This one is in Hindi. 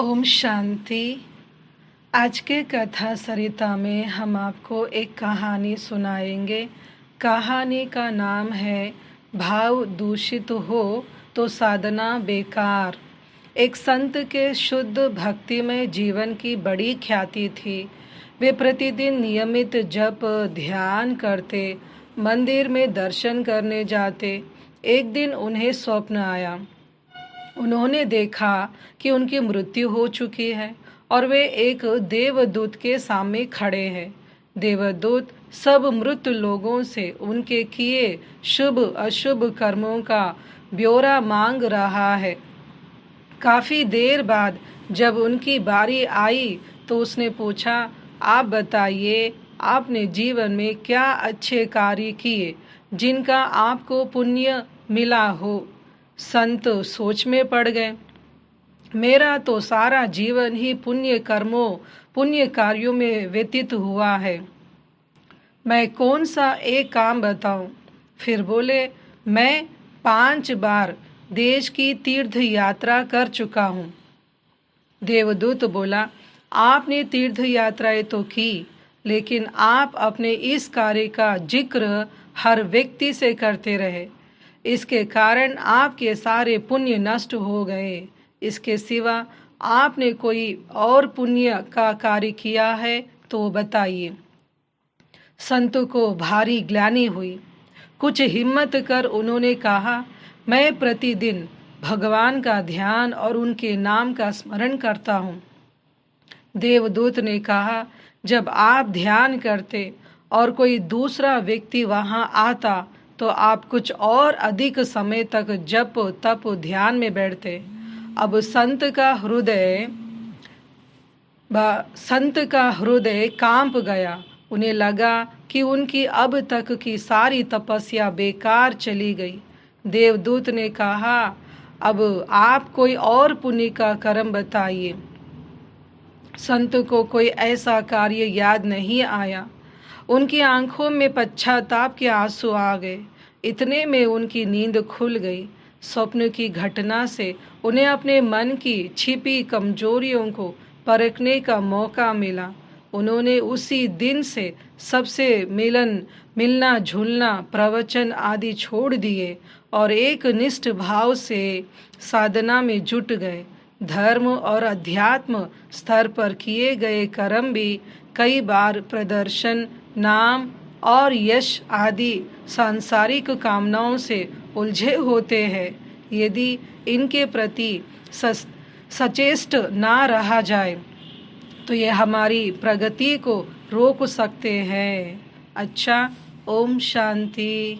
ओम शांति। आज के कथा सरिता में हम आपको एक कहानी सुनाएंगे। कहानी का नाम है भाव दूषित हो तो साधना बेकार। एक संत के शुद्ध भक्तिमय जीवन की बड़ी ख्याति थी। वे प्रतिदिन नियमित जप ध्यान करते, मंदिर में दर्शन करने जाते। एक दिन उन्हें स्वप्न आया। उन्होंने देखा कि उनकी मृत्यु हो चुकी है और वे एक देवदूत के सामने खड़े हैं। देवदूत सब मृत लोगों से उनके किए शुभ अशुभ कर्मों का ब्यौरा मांग रहा है। काफी देर बाद जब उनकी बारी आई तो उसने पूछा, आप बताइए, आपने जीवन में क्या अच्छे कार्य किए जिनका आपको पुण्य मिला हो। संत सोच में पड़ गए। मेरा तो सारा जीवन ही पुण्य कार्यों में व्यतीत हुआ है। मैं कौन सा एक काम बताऊं? फिर बोले, मैं 5 बार देश की तीर्थ यात्रा कर चुका हूँ। देवदूत बोला, आपने तीर्थ यात्राएं तो की, लेकिन आप अपने इस कार्य का जिक्र हर व्यक्ति से करते रहे। इसके कारण आपके सारे पुण्य नष्ट हो गए। इसके सिवा आपने कोई और पुण्य का कार्य किया है तो बताइए। संत को भारी ग्लानि हुई। कुछ हिम्मत कर उन्होंने कहा, मैं प्रतिदिन भगवान का ध्यान और उनके नाम का स्मरण करता हूँ। देवदूत ने कहा, जब आप ध्यान करते और कोई दूसरा व्यक्ति वहां आता तो आप कुछ और अधिक समय तक जप तप ध्यान में बैठते। अब संत का हृदय कांप गया। उन्हें लगा कि उनकी अब तक की सारी तपस्या बेकार चली गई। देवदूत ने कहा, अब आप कोई और पुण्य का कर्म बताइए। संत को कोई ऐसा कार्य याद नहीं आया। उनकी आंखों में पश्चाताप के आंसू आ गए। इतने में उनकी नींद खुल गई। स्वप्न की घटना से उन्हें अपने मन की छिपी कमजोरियों को परखने का मौका मिला। उन्होंने उसी दिन से सबसे मिलना झुलना प्रवचन आदि छोड़ दिए और एक निष्ठ भाव से साधना में जुट गए। धर्म और अध्यात्म स्तर पर किए गए कर्म भी कई बार प्रदर्शन, नाम और यश आदि सांसारिक कामनाओं से उलझे होते हैं। यदि इनके प्रति सचेष्ट ना रहा जाए तो ये हमारी प्रगति को रोक सकते हैं। अच्छा, ओम शांति।